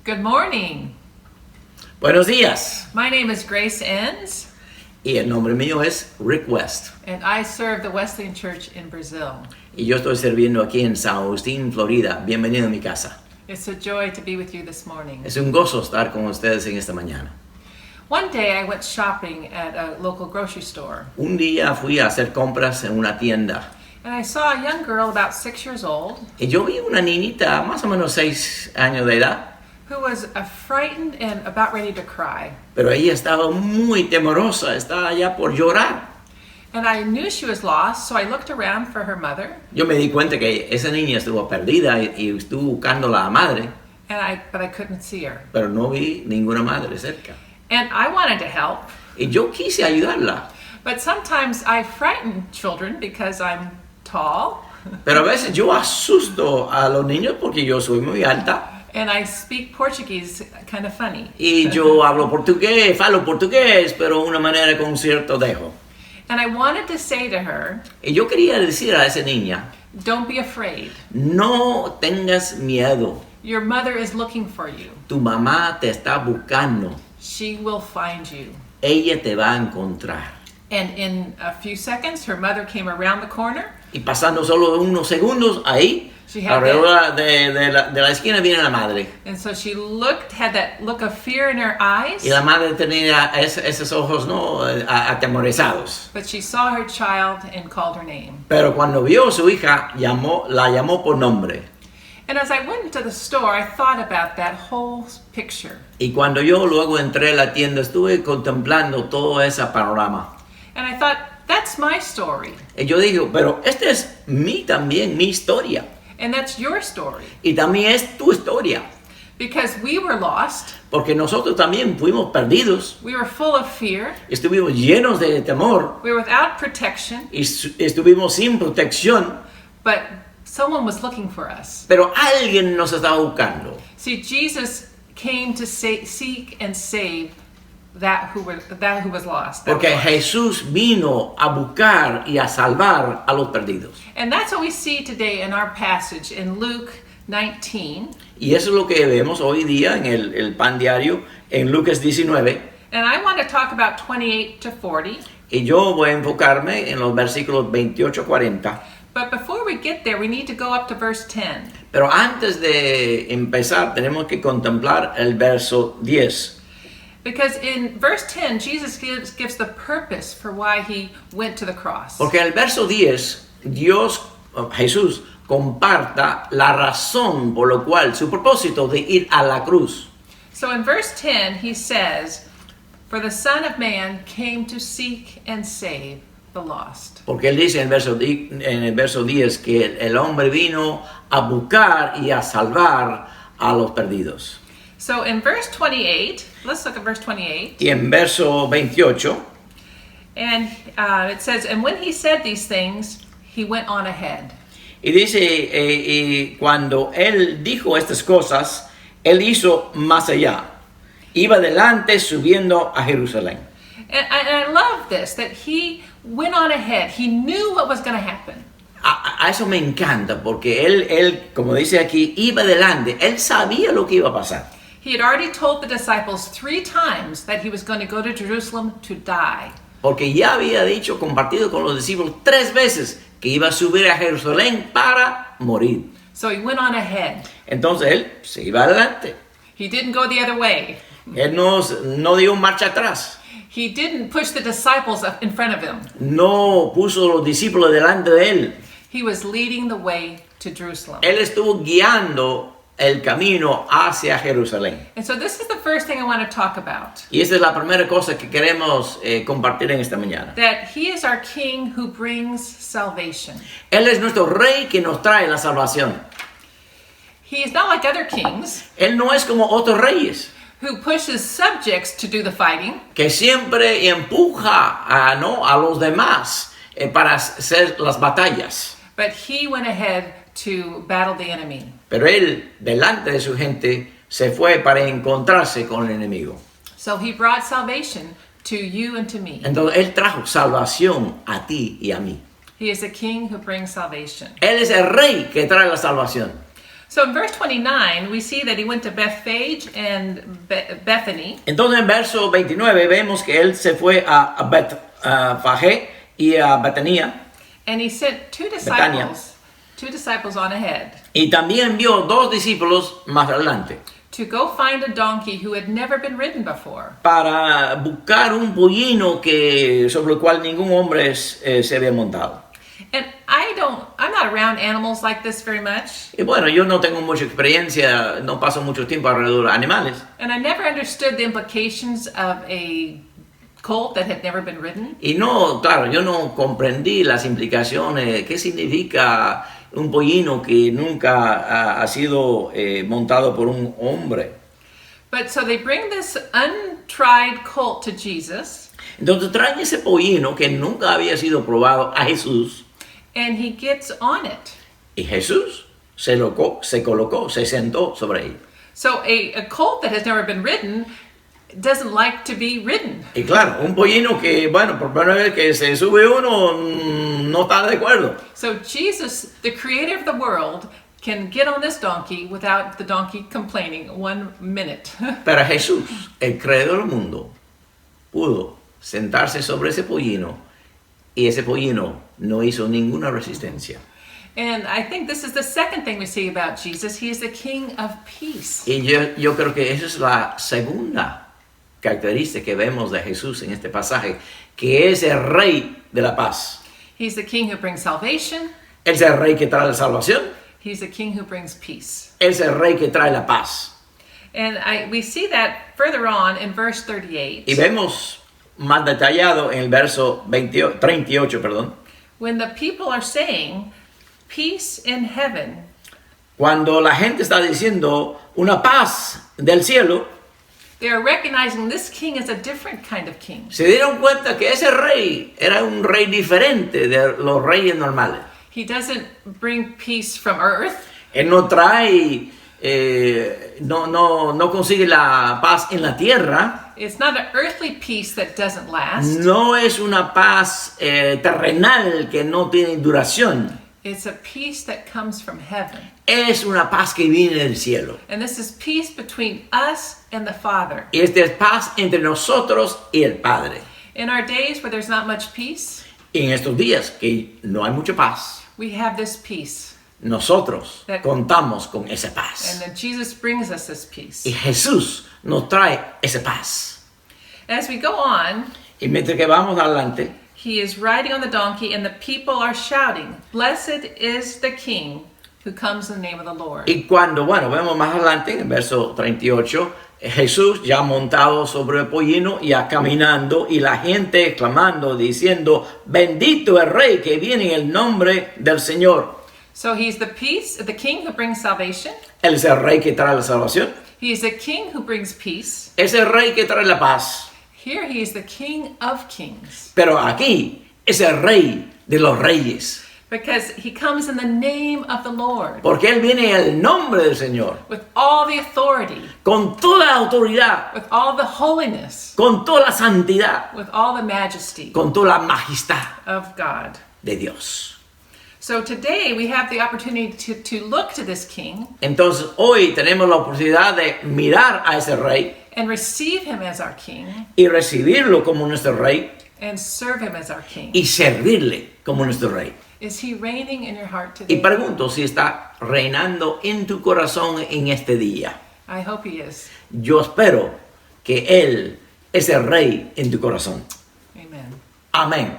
Good morning. Buenos días. My name is Grace Enns, Y el nombre mío es Rick West. and I serve the Wesleyan Church in Brazil. Y yo estoy sirviendo aquí en San Agustín, Florida. Bienvenido a mi casa. It's a joy to be with you this morning. Es un gozo estar con ustedes en esta mañana. One day I went shopping at a local grocery store, Un día fui a hacer compras en una tienda. and I saw a young girl about 6 years old Y yo vi una niñita, más o menos 6 años de edad. who was frightened and about ready to cry. Pero ella estaba muy temorosa, estaba ya por llorar. And I knew she was lost, so I looked around for her mother, Yo me di cuenta que esa niña estuvo perdida y estuvo buscando a la madre. but I couldn't see her. Pero no vi ninguna madre cerca. And I wanted to help, Y yo quise ayudarla. but sometimes I frighten children because I'm tall. Pero a veces yo asusto a los niños porque yo soy muy alta. And I speak Portuguese kind of funny. Y yo hablo portugués, falo portugués, pero de una manera con cierto dejo. And I wanted to say to her, Y yo quería decir a esa niña, don't be afraid. no tengas miedo. Your mother is looking for you. Tu mamá te está buscando. She will find you. Ella te va a encontrar. And in a few seconds, her mother came around the corner. Y pasando solo unos segundos, ahí, She had alrededor de la esquina viene la madre. And so she had that look of fear in her eyes. Y la madre tenía esos ojos no atemorizados. But she saw her child and called her name. Pero cuando vio a su hija, la llamó por nombre. And as I went into the store, I thought about that whole picture. Y cuando yo luego entré a la tienda, estuve contemplando todo ese panorama. And I thought, that's my story. Y yo dije, pero esta es también mi historia. And that's your story. Y también es tu historia. Because we were lost. Porque nosotros también fuimos perdidos. We were full of fear. Estuvimos llenos de temor. We were without protection. Y estuvimos sin protección. But someone was looking for us. Pero alguien nos estaba buscando. See, Jesus came to seek and save that who was lost. Porque Jesús vino a buscar y a salvar a los perdidos. And that's what we see today in our passage in Luke 19. Y eso es lo que vemos hoy día en el pan diario en Lucas 19. And I want to talk about 28 to 40. Y yo voy a enfocarme en los versículos 28 a 40. But before we get there, we need to go up to verse 10. Pero antes de empezar, tenemos que contemplar el verso 10. Because in verse 10, Jesus gives the purpose for why he went to the cross. Porque en el verso 10, Jesús comparta la razón por la cual, su propósito de ir a la cruz. So in verse 10, he says, "For the Son of Man came to seek and save the lost." Porque él dice en el verso 10 que el hombre vino a buscar y a salvar a los perdidos. So in verse 28, let's look at verse 28. Y en verso 28, And it says, "And when he said these things, he went on ahead." y dice, y cuando él dijo estas cosas, él hizo más allá. Iba adelante subiendo a Jerusalén. And I love this, that he went on ahead. He knew what was going to happen. A eso me encanta, porque él, como dice aquí, iba adelante. Él sabía lo que iba a pasar. He had already told the disciples 3 times that he was going to go to Jerusalem to die. Porque ya había dicho, compartido con los discípulos 3 veces, que iba a subir a Jerusalén para morir. So he went on ahead. Entonces él se iba adelante. He didn't go the other way. Él no dio marcha atrás. He didn't push the disciples up in front of him. No puso a los discípulos delante de él. He was leading the way to Jerusalem. Él estuvo guiando el camino hacia Jerusalén. And so this is the first thing I want to talk about. Y esta es la primera cosa que queremos compartir en esta mañana. That he is our king who brings salvation. Él es nuestro rey que nos trae la salvación. He is not like other kings Él no es como otros reyes, who pushes subjects to do the fighting. que siempre empuja a los demás para hacer las batallas. But he went ahead to battle the enemy. Pero él, delante de su gente, se fue para encontrarse con el enemigo. So he brought salvation to you and to me. Entonces él trajo salvación a ti y a mí. He is a king who brings salvation. Él es el rey que trae la salvación. So in verse 29, we see that he went to Bethphage and Bethany. Entonces en verso 29 vemos que él se fue a Betfagé y a Betania. And he sent Betania. two disciples on ahead Y también envió 2 discípulos más adelante to go find a donkey who had never been ridden before. para buscar un pollino sobre el cual ningún hombre se había montado. And I'm not around animals like this very much. Y bueno, yo no tengo mucha experiencia, no paso mucho tiempo alrededor de animales. And I never understood the implications of a colt that had never been ridden. Y no, claro, yo no comprendí las implicaciones, qué significa un pollino que nunca ha sido montado por un hombre. But so they bring this untried colt to Jesus, Entonces traen ese pollino que nunca había sido probado a Jesús. and he gets on it. Y Jesús se colocó, se sentó sobre él. So a colt that has never been ridden doesn't like to be ridden. Y claro, un pollino que, bueno, por primera vez que se sube uno, no está de acuerdo. So Jesus, the creator of the world, can get on this donkey without the donkey complaining 1 minute. Pero Jesús, el creador del mundo, pudo sentarse sobre ese pollino y ese pollino no hizo ninguna resistencia. And I think this is the second thing we see about Jesus. He is the King of peace. Y yo creo que esa es la segunda característica que vemos de Jesús en este pasaje, que es el rey de la paz. He's the King who brings salvation. Es el rey que trae la salvación. He's the King who brings peace. Es el rey que trae la paz. And we see that further on in verse 38. Y vemos más detallado en el verso 38, perdón. When the people are saying, peace in heaven, Cuando la gente está diciendo una paz del cielo, they are recognizing this king is a different kind of king. se dieron cuenta que ese rey era un rey diferente de los reyes normales. He doesn't bring peace from earth. Él no trae, no consigue la paz en la tierra. It's not an earthly peace that doesn't last. No es una paz terrenal que no tiene duración. It's a peace that comes from heaven. Es una paz que viene del cielo. And this is peace between us and the Father. Y esta es paz entre nosotros y el Padre. In our days where there's not much peace, Y en estos días que no hay mucha paz, we have this peace. nosotros contamos con esa And paz. then Jesus brings us this peace. Y Jesús nos trae esa paz. As we go on, Y mientras que vamos adelante, he is riding on the donkey and the people are shouting, "Blessed is the King who comes in the name of the Lord." y cuando, vemos más adelante en el verso 38, Jesús ya montado sobre el pollino, ya caminando, y la gente exclamando, diciendo, bendito el Rey que viene en el nombre del Señor. So he's the King who brings salvation. Él es el Rey que trae la salvación. He is the King who brings peace. Es el Rey que trae la paz. Here he is the King of kings. Pero aquí es el Rey de los reyes. Because he comes in the name of the Lord. Porque Él viene en el nombre del Señor. With all the authority. Con toda la autoridad. With all the holiness. Con toda la santidad. With all the majesty. Con toda la majestad of God. de Dios. So today we have the opportunity to look to this king. Entonces hoy tenemos la oportunidad de mirar a ese Rey. And receive him as our king. Y recibirlo como nuestro Rey. And serve him as our king. Y servirle como nuestro Rey. Is he reigning in your heart today? Y pregunto si está reinando en tu corazón en este día. I hope he is. Yo espero que Él es el Rey en tu corazón. Amen. Amén.